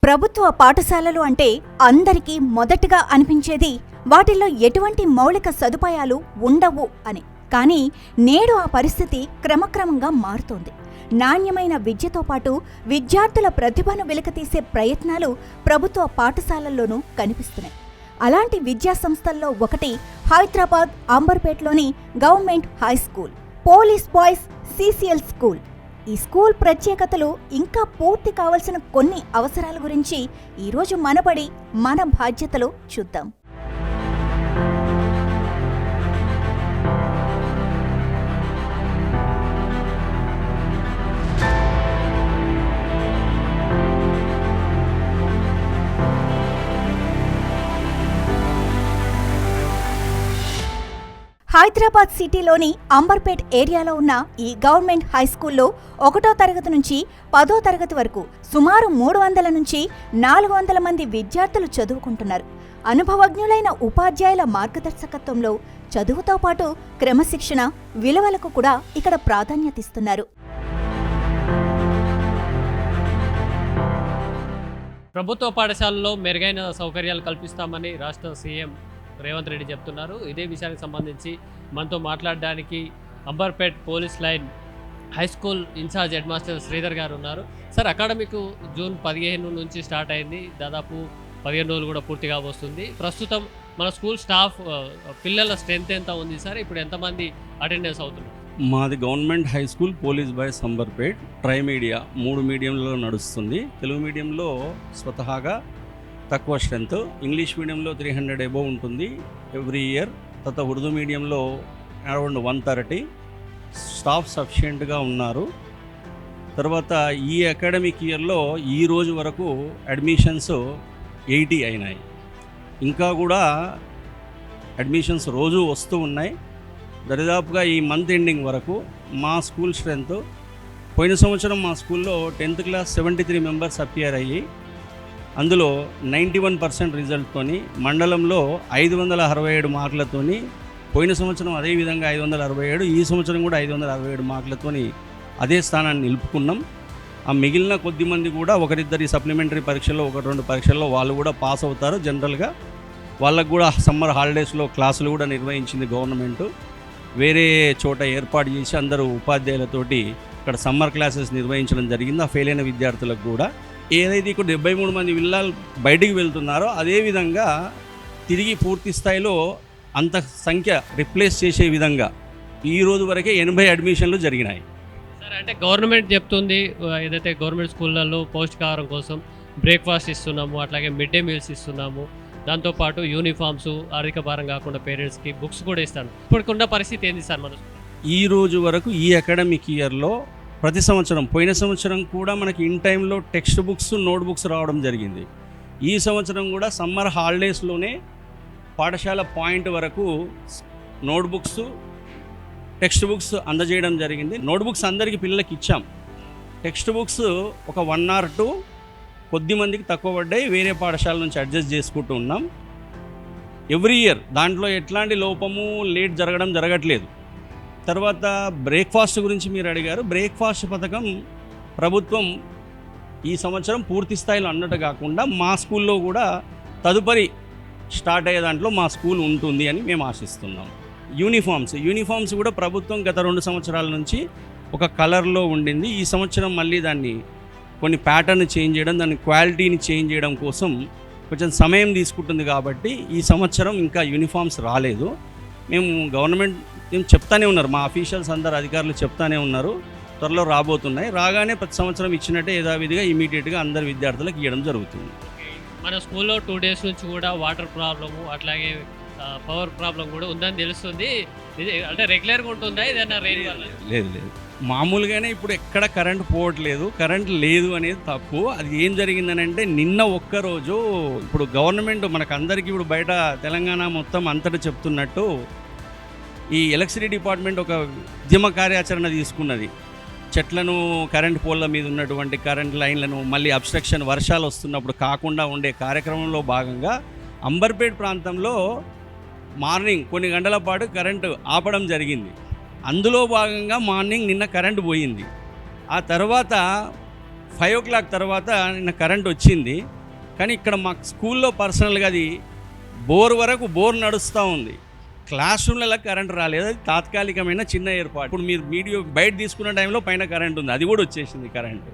ప్రభుత్వ పాఠశాలలు అంటే అందరికీ మొదటగా అనిపించేది వాటిల్లో ఎటువంటి మౌలిక సదుపాయాలు ఉండవు అని. కానీ నేడు ఆ పరిస్థితి క్రమక్రమంగా మారుతోంది. నాణ్యమైన విద్యతో పాటు విద్యార్థుల ప్రతిభను వెలికితీసే ప్రయత్నాలు ప్రభుత్వ పాఠశాలల్లోనూ కనిపిస్తున్నాయి. అలాంటి విద్యా సంస్థల్లో ఒకటి హైదరాబాద్ అంబర్పేట్లోని government high school, police boys CCL school. ఈ స్కూల్ ప్రత్యేకతలు, ఇంకా పూర్తి కావలసిన కొన్ని అవసరాల గురించి ఈరోజు మనబడి మన బాధ్యతలో చూద్దాం. హైదరాబాద్ సిటీలోని అంబర్పేట్ ఏరియాలో ఉన్న ఈ గవర్నమెంట్ హై స్కూల్లో 1వ తరగతి నుంచి 10వ తరగతి వరకు సుమారు 300 నుంచి 400 మంది విద్యార్థులు చదువుకుంటున్నారు. అనుభవజ్ఞులైన ఉపాధ్యాయుల మార్గదర్శకత్వంలో చదువుతో పాటు క్రమశిక్షణ, విలువలకు కూడా ఇక్కడ ప్రాధాన్యతిస్తున్నారు. ప్రభుత్వ పాఠశాలలో మెరుగైన సౌకర్యాలు కల్పిస్తామని రాష్ట్ర సీఎం రేవంత్ రెడ్డి చెప్తున్నారు. ఇదే విషయానికి సంబంధించి మనతో మాట్లాడడానికి Amberpet police line high school incharge head master Sridhar గారు ఉన్నారు. సార్, అకాడమిక్ జూన్ 15 నుంచి స్టార్ట్ అయింది. దాదాపు 15 రోజులు కూడా పూర్తిగా వస్తుంది. ప్రస్తుతం మన స్కూల్ స్టాఫ్ పిల్లల స్ట్రెంత్ ఎంత ఉంది సార్? ఇప్పుడు ఎంతమంది అటెండెన్స్ అవుతున్నారు? మాది government high school police boys Amberpet try media 3 మీడియంలో నడుస్తుంది. తెలుగు మీడియంలో స్వతహాగా తక్కువ స్ట్రెంత్, ఇంగ్లీష్ మీడియంలో 300 అబోవ్ ఉంటుంది ఎవ్రీ ఇయర్. తర్వాత ఉర్దూ మీడియంలో అరౌండ్ 130. స్టాఫ్ సఫిషియెంట్గా ఉన్నారు. తర్వాత ఈ అకాడమిక్ ఇయర్లో ఈ రోజు వరకు అడ్మిషన్స్ 80 అయినాయి. ఇంకా కూడా అడ్మిషన్స్ రోజు వస్తూ ఉన్నాయి. దరిదాపుగా ఈ మంత్ ఎండింగ్ వరకు మా స్కూల్ స్ట్రెంత్, పోయిన సంవత్సరం మా స్కూల్లో 10th క్లాస్ 73 మెంబర్స్ అపియర్ అయ్యి అందులో 91% రిజల్ట్తోని మండలంలో 567 మార్కులతోని, పోయిన సంవత్సరం అదేవిధంగా 567, ఈ సంవత్సరం కూడా 567 మార్కులతోని అదే స్థానాన్ని నిలుపుకున్నాం. ఆ మిగిలిన కొద్దిమంది కూడా ఒకరిద్దరి సప్లిమెంటరీ పరీక్షల్లో 1-2 పరీక్షల్లో వాళ్ళు కూడా పాస్ అవుతారు. జనరల్గా వాళ్ళకు కూడా సమ్మర్ హాలిడేస్లో క్లాసులు కూడా నిర్వహించింది గవర్నమెంట్. వేరే చోట ఏర్పాటు చేసి అందరూ ఉపాధ్యాయులతోటి ఇక్కడ సమ్మర్ క్లాసెస్ నిర్వహించడం జరిగింది. ఆ ఫెయిల్ అయిన విద్యార్థులకు కూడా ఏదైతే ఇక్కడ 73 మంది పిల్లలు బయటికి వెళ్తున్నారో అదేవిధంగా తిరిగి పూర్తి స్థాయిలో అంత సంఖ్య రిప్లేస్ చేసే విధంగా ఈ రోజు వరకే 80 అడ్మిషన్లు జరిగినాయి. సార్, అంటే గవర్నమెంట్ చెప్తుంది ఏదైతే గవర్నమెంట్ స్కూళ్ళల్లో పౌష్టికాహారం కోసం బ్రేక్ఫాస్ట్ ఇస్తున్నాము, అట్లాగే మిడ్ డే మీల్స్ ఇస్తున్నాము, దాంతోపాటు యూనిఫామ్స్, ఆర్థిక భారం కాకుండా పేరెంట్స్కి బుక్స్ కూడా ఇస్తాను. ఇప్పుడుకున్న పరిస్థితి ఏంది సార్? మన ఈ రోజు వరకు ఈ అకాడమిక్ ఇయర్లో ప్రతి సంవత్సరం, పోయిన సంవత్సరం కూడా మనకి ఇన్ టైంలో టెక్స్ట్ బుక్స్, నోట్ బుక్స్ రావడం జరిగింది. ఈ సంవత్సరం కూడా సమ్మర్ హాలిడేస్లోనే పాఠశాల పాయింట్ వరకు నోట్ బుక్స్, టెక్స్ట్ బుక్స్ అందజేయడం జరిగింది. నోట్ బుక్స్ అందరికీ పిల్లలకి ఇచ్చాం. టెక్స్ట్ బుక్స్ ఒక 1 or 2 కొద్ది మందికి తక్కువ పడ్డాయి. వేరే పాఠశాల నుంచి అడ్జస్ట్ చేసుకుంటూ ఉన్నాం. ఎవ్రీ ఇయర్ దాంట్లో ఎట్లాంటి లోపము, లేట్ జరగట్లేదు. తర్వాత బ్రేక్ఫాస్ట్ గురించి మీరు అడిగారు. బ్రేక్ఫాస్ట్ పథకం ప్రభుత్వం ఈ సంవత్సరం పూర్తి స్థాయిలో అన్నట్టు కాకుండా మా స్కూల్లో కూడా తదుపరి స్టార్ట్ అయ్యే దాంట్లో మా స్కూల్ ఉంటుంది అని మేము ఆశిస్తున్నాం. యూనిఫామ్స్ కూడా ప్రభుత్వం గత 2 సంవత్సరాల నుంచి ఒక కలర్లో ఉండింది. ఈ సంవత్సరం మళ్ళీ దాన్ని కొన్ని ప్యాటర్న్ చేంజ్ చేయడం, దాని క్వాలిటీని చేంజ్ చేయడం కోసం కొంచెం సమయం తీసుకుంటుంది. కాబట్టి ఈ సంవత్సరం ఇంకా యూనిఫామ్స్ రాలేదు. మేము గవర్నమెంట్ చెప్తానే ఉన్నారు, మా అఫీషియల్స్ అందరు అధికారులు చెప్తానే ఉన్నారు, త్వరలో రాబోతున్నాయి. రాగానే ప్రతి సంవత్సరం ఇచ్చినట్టే యథావిధిగా ఇమీడియట్గా అందరు విద్యార్థులకు ఇవ్వడం జరుగుతుంది. మన స్కూల్లో 2 days నుంచి కూడా వాటర్ ప్రాబ్లము, అట్లాగే పవర్ ప్రాబ్లం కూడా ఉందని తెలుస్తుంది. అంటే రెగ్యులర్గా ఉంటుందా ఏదైనా రెయిన్ వల్ల? లేదు, మామూలుగానే ఇప్పుడు ఎక్కడ కరెంట్ పోవట్లేదు. కరెంట్ లేదు అనేది తప్పు. అది ఏం జరిగిందనంటే నిన్న ఒక్కరోజు ఇప్పుడు గవర్నమెంట్ మనకు అందరికీ ఇప్పుడు బయట తెలంగాణ మొత్తం అంతటా చెప్తున్నట్టు ఈ ఎలక్ట్రిసిటీ డిపార్ట్మెంట్ ఒక ఉద్యమ కార్యాచరణ తీసుకున్నది. చెట్లను, కరెంట్ పోల్ల మీద ఉన్నటువంటి కరెంట్ లైన్లను మళ్ళీ అబ్స్ట్రక్షన్ వర్షాలు వస్తున్నప్పుడు కాకుండా ఉండే కార్యక్రమంలో భాగంగా అంబర్పేట్ ప్రాంతంలో మార్నింగ్ కొన్ని గంటల పాటు కరెంటు ఆపడం జరిగింది. అందులో భాగంగా మార్నింగ్ నిన్న కరెంటు పోయింది. ఆ తర్వాత 5 o'clock తర్వాత నిన్న కరెంట్ వచ్చింది. కానీ ఇక్కడ మాకు స్కూల్లో పర్సనల్గా అది బోర్ వరకు బోర్ నడుస్తూ ఉంది. క్లాస్ రూమ్లలో కరెంట్ రాలేదు. అది తాత్కాలికమైన చిన్న ఏర్పాటు. ఇప్పుడు మీరు వీడియో బయట తీసుకున్న టైంలో పైన కరెంట్ ఉంది, అది కూడా వచ్చేసింది కరెంటు.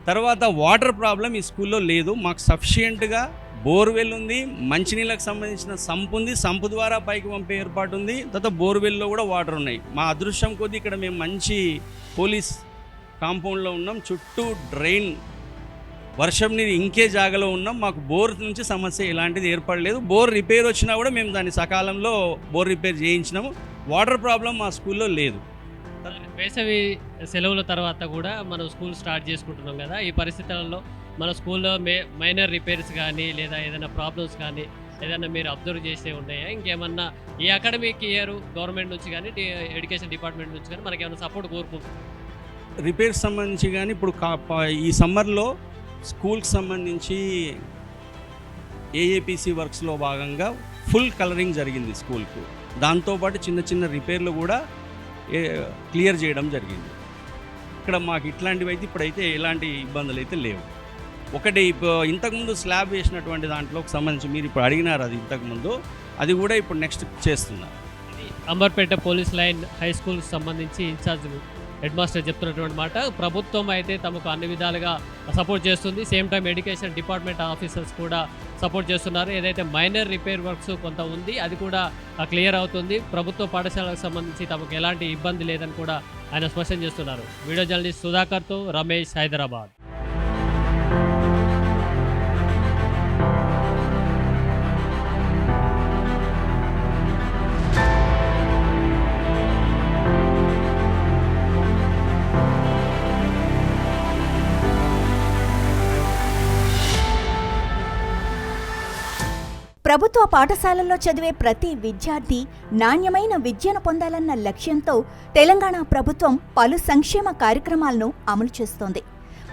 తర్వాత వాటర్ ప్రాబ్లం ఈ స్కూల్లో లేదు. మాకు సఫిషియెంట్గా బోర్వెల్ ఉంది, మంచినీళ్ళకి సంబంధించిన సంపు ఉంది, సంపు ద్వారా పైకి పంపే ఏర్పాటు ఉంది. తర్వాత బోర్వెల్లో కూడా వాటర్ ఉన్నాయి. మా అదృష్టం కొద్దీ ఇక్కడ మేము మంచి పోలీస్ కాంపౌండ్లో ఉన్నాం. చుట్టూ డ్రైన్, వర్షం నీరు ఇంకే జాగాలో ఉన్నాం. మాకు బోర్ నుంచి సమస్య ఎలాంటిది ఏర్పడలేదు. బోర్ రిపేర్ వచ్చినా కూడా మేము దాన్ని సకాలంలో బోర్ రిపేర్ చేయించినాము. వాటర్ ప్రాబ్లం మా స్కూల్లో లేదు. వేసవి సెలవుల తర్వాత కూడా మనం స్కూల్ స్టార్ట్ చేసుకుంటున్నాం కదా, ఈ పరిస్థితులలో మన స్కూల్లో మైనర్ రిపేర్స్ కానీ లేదా ఏదైనా ప్రాబ్లమ్స్ కానీ ఏదైనా మీరు అబ్జర్వ్ చేసే ఉన్నాయా? ఇంకేమన్నా ఈ అకాడమిక్ ఇయర్ గవర్నమెంట్ నుంచి కానీ ఎడ్యుకేషన్ డిపార్ట్మెంట్ నుంచి కానీ మనకి ఏమైనా సపోర్ట్ కోరుకుంటున్నాం? రిపేర్స్ సంబంధించి కానీ ఇప్పుడు ఈ సమ్మర్లో స్కూల్కి సంబంధించి ఏఏపిసి వర్క్స్లో భాగంగా ఫుల్ కలరింగ్ జరిగింది స్కూల్కు. దాంతోపాటు చిన్న చిన్న రిపేర్లు కూడా క్లియర్ చేయడం జరిగింది. ఇక్కడ మాకు ఇట్లాంటివి అయితే ఇప్పుడైతే ఎలాంటి ఇబ్బందులు అయితే లేవు. ఒకటి ఇంతకుముందు స్లాబ్ వేసినటువంటి దాంట్లోకి సంబంధించి మీరు ఇప్పుడు అడిగినారు, అది ఇంతకుముందు అది కూడా ఇప్పుడు నెక్స్ట్ చేస్తున్నారు. అంబర్పేట పోలీస్ లైన్ హై స్కూల్కి సంబంధించి ఇన్ఛార్జ్ హెడ్ మాస్టర్ చెప్తున్నటువంటి మాట, ప్రభుత్వం అయితే తమకు అన్ని విధాలుగా సపోర్ట్ చేస్తుంది. Same time education department officers కూడా సపోర్ట్ చేస్తున్నారు. ఏదైతే మైనర్ రిపేర్ వర్క్స్ కొంత ఉంది అది కూడా క్లియర్ అవుతుంది. ప్రభుత్వ పాఠశాలకు సంబంధించి తమకు ఎలాంటి ఇబ్బంది లేదని కూడా ఆయన స్పష్టం చేస్తున్నారు. వీడియో జర్నలిస్ట్ సుధాకర్తో రమేష్, హైదరాబాద్. ప్రభుత్వ పాఠశాలల్లో చదివే ప్రతి విద్యార్థి నాణ్యమైన విద్యను పొందాలన్న లక్ష్యంతో తెలంగాణ ప్రభుత్వం పలు సంక్షేమ కార్యక్రమాలను అమలు చేస్తోంది.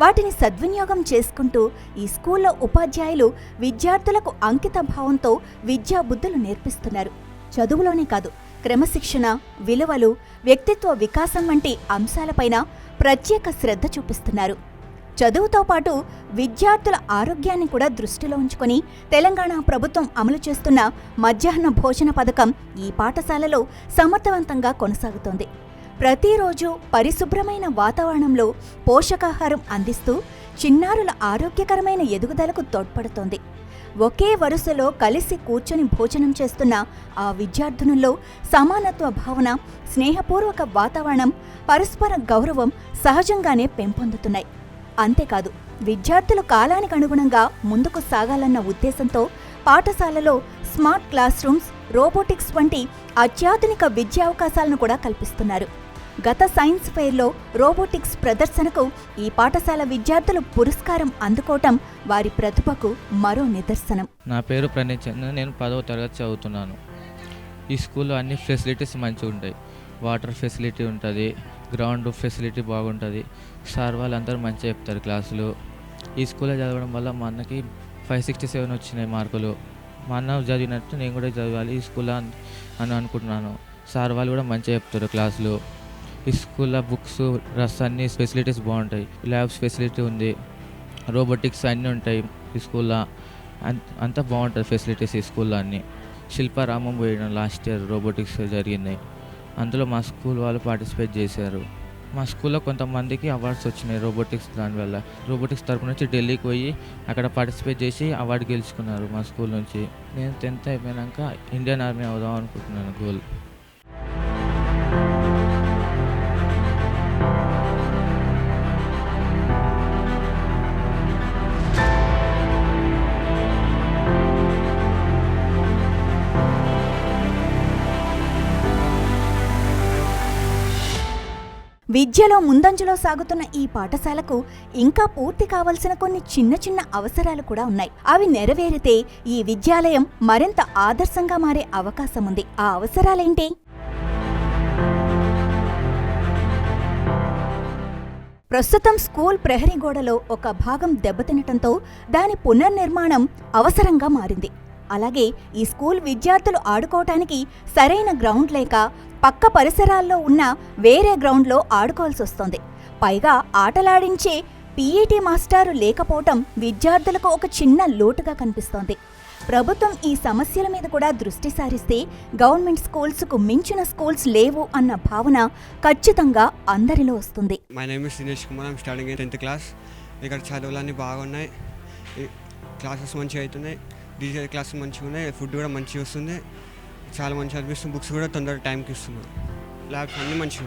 వాటిని సద్వినియోగం చేసుకుంటూ ఈ స్కూల్లో ఉపాధ్యాయులు విద్యార్థులకు అంకిత భావంతో విద్యా బుద్ధులు నేర్పిస్తున్నారు. చదువులోనే కాదు, క్రమశిక్షణ, విలువలు, వ్యక్తిత్వ వికాసం వంటి అంశాలపైన ప్రత్యేక శ్రద్ధ చూపిస్తున్నారు. చదువుతో పాటు విద్యార్థుల ఆరోగ్యాన్ని కూడా దృష్టిలో ఉంచుకొని తెలంగాణ ప్రభుత్వం అమలు చేస్తున్న మధ్యాహ్న భోజన పథకం ఈ పాఠశాలలో సమర్థవంతంగా కొనసాగుతోంది. ప్రతిరోజు పరిశుభ్రమైన వాతావరణంలో పోషకాహారం అందిస్తూ చిన్నారుల ఆరోగ్యకరమైన ఎదుగుదలకు తోడ్పడుతోంది. ఒకే వరుసలో కలిసి కూర్చొని భోజనం చేస్తున్న ఆ విద్యార్థినుల్లో సమానత్వ భావన, స్నేహపూర్వక వాతావరణం, పరస్పర గౌరవం సహజంగానే పెంపొందుతున్నాయి. అంతేకాదు, విద్యార్థులు కాలానికి అనుగుణంగా ముందుకు సాగాలన్న ఉద్దేశంతో పాఠశాలలో స్మార్ట్ క్లాస్ రూమ్స్, రోబోటిక్స్ వంటి అత్యాధునిక విద్యావకాశాలను కూడా కల్పిస్తున్నారు. గత సైన్స్ ఫెయిర్లో రోబోటిక్స్ ప్రదర్శనకు ఈ పాఠశాల విద్యార్థులు పురస్కారం అందుకోవటం వారి ప్రతిభకు మరో నిదర్శనం. నా పేరు ప్రణయ్ చంద్ర, నేను 10వ తరగతి చదువుతున్నాను. ఈ స్కూల్లో అన్ని ఫెసిలిటీస్ మంచిగా ఉంటాయి. వాటర్ ఫెసిలిటీ ఉంటుంది, గ్రౌండ్ ఫెసిలిటీ బాగుంటుంది, సార్ వాళ్ళందరూ మంచిగా చెప్తారు క్లాసులు. ఈ స్కూల్లో చదవడం వల్ల మా అన్నకి 567 వచ్చినాయి మార్కులు. మా అన్న చదివినట్టు నేను కూడా చదవాలి ఈ స్కూల్లో అని అనుకుంటున్నాను. సార్ వాళ్ళు కూడా మంచిగా చెప్తారు క్లాసులు. ఈ స్కూల్లో బుక్స్, డ్రెస్ అన్ని ఫెసిలిటీస్ బాగుంటాయి. ల్యాబ్స్ ఫెసిలిటీ ఉంది, రోబోటిక్స్ అన్నీ ఉంటాయి ఈ స్కూల్లో. అంతా బాగుంటుంది ఫెసిలిటీస్ ఈ స్కూల్లో అన్నీ. శిల్పారామం పోయిన లాస్ట్ ఇయర్ రోబోటిక్స్ జరిగింది, అందులో మా స్కూల్ వాళ్ళు పార్టిసిపేట్ చేశారు. మా స్కూల్లో కొంతమందికి అవార్డ్స్ వచ్చినాయి రోబోటిక్స్. దానివల్ల రోబోటిక్స్ తరపు నుంచి ఢిల్లీకి పోయి అక్కడ పార్టిసిపేట్ చేసి అవార్డు గెలుచుకున్నారు మా స్కూల్ నుంచి. నేను 10th అయిపోయాక ఇండియన్ ఆర్మీ అవుదాం అనుకుంటున్నాను గోల్. విద్యలో ముందంజలో సాగుతున్న ఈ పాఠశాలకు ఇంకా పూర్తి కావలసిన కొన్ని చిన్న చిన్న అవసరాలు కూడా ఉన్నాయి. అవి నెరవేరితే ఈ విద్యాలయం మరింత ఆదర్శంగా మారే అవకాశం ఉంది. ఆ అవసరాలేంటి? ప్రస్తుతం స్కూల్ ప్రహరీ గోడలో ఒక భాగం దెబ్బతినటంతో దాని పునర్నిర్మాణం అవసరంగా మారింది. అలాగే ఈ స్కూల్ విద్యార్థులు ఆడుకోవటానికి సరైన గ్రౌండ్ లేక పక్క పరిసరాల్లో ఉన్న వేరే గ్రౌండ్లో ఆడుకోవాల్సి వస్తోంది. పైగా ఆటలాడించే పీఈటీ మాస్టారు లేకపోవటం విద్యార్థులకు ఒక చిన్న లోటుగా కనిపిస్తోంది. ప్రభుత్వం ఈ సమస్యల మీద కూడా దృష్టి సారిస్తే గవర్నమెంట్ స్కూల్స్కు మించిన స్కూల్స్ లేవు అన్న భావన ఖచ్చితంగా అందరిలో వస్తుంది. My name is Dinesh Kumar. I'm studying in 10th class. ఇక్కడ చదువులన్నీ బాగున్నాయి, క్లాసెస్ మంచిగా అవుతున్నాయి, డీజే క్లాసెస్ మంచిగా ఉన్నాయి, ఫుడ్ కూడా మంచిగా వస్తుంది, చాలా మంచిగా అనిపిస్తుంది. బుక్స్ కూడా తొందరగా టైంకి ఇస్తున్నారు. ల్యాబ్స్ అన్నీ మంచిగా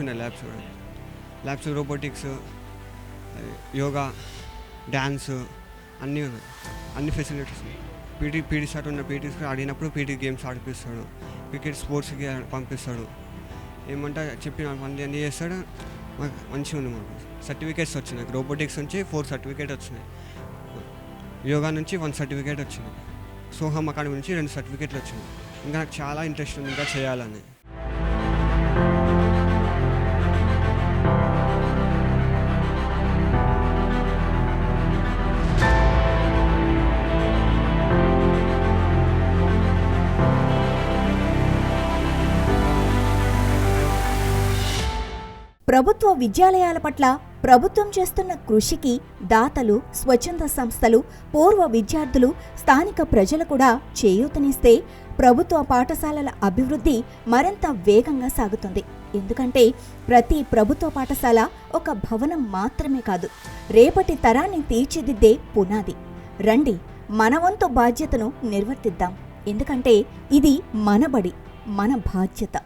ఉన్నాయి ల్యాబ్స్ కూడా. ల్యాబ్స్ రోబోటిక్స్, యోగా, డ్యాన్స్ అన్నీ ఉన్నాయి, అన్ని ఫెసిలిటీస్ ఉన్నాయి. పీటీ స్టార్ట్ ఉన్న పీటీస్ ఆడినప్పుడు పీటీ గేమ్స్ ఆడిపిస్తాడు, క్రికెట్ స్పోర్ట్స్కి పంపిస్తాడు, ఏమంటే చెప్పిన పనులు అన్నీ చేస్తాడు. మాకు మంచిగా ఉంది. మాకు సర్టిఫికేట్స్ వచ్చినాయి. రోబోటిక్స్ నుంచి 4 సర్టిఫికేట్ వచ్చినాయి, యోగా నుంచి 1 సర్టిఫికేట్ వచ్చినాయి, సోహమ్ అకాడమీ నుంచి 2 సర్టిఫికేట్లు వచ్చినాయి. ఇంకా నాకు చాలా ఇంట్రెస్ట్ ఉంది ఇంకా చేయాలని. ప్రభుత్వ విద్యాలయాల పట్ల ప్రభుత్వం చేస్తున్న కృషికి దాతలు, స్వచ్ఛంద సంస్థలు, పూర్వ విద్యార్థులు, స్థానిక ప్రజలు కూడా చేయూతనిస్తే ప్రభుత్వ పాఠశాలల అభివృద్ధి మరింత వేగంగా సాగుతుంది. ఎందుకంటే ప్రతి ప్రభుత్వ పాఠశాల ఒక భవనం మాత్రమే కాదు, రేపటి తరాన్ని తీర్చిదిద్దే పునాది. రండి, మన వంతు బాధ్యతను నిర్వర్తిద్దాం. ఎందుకంటే ఇది మన బడి, మన బాధ్యత.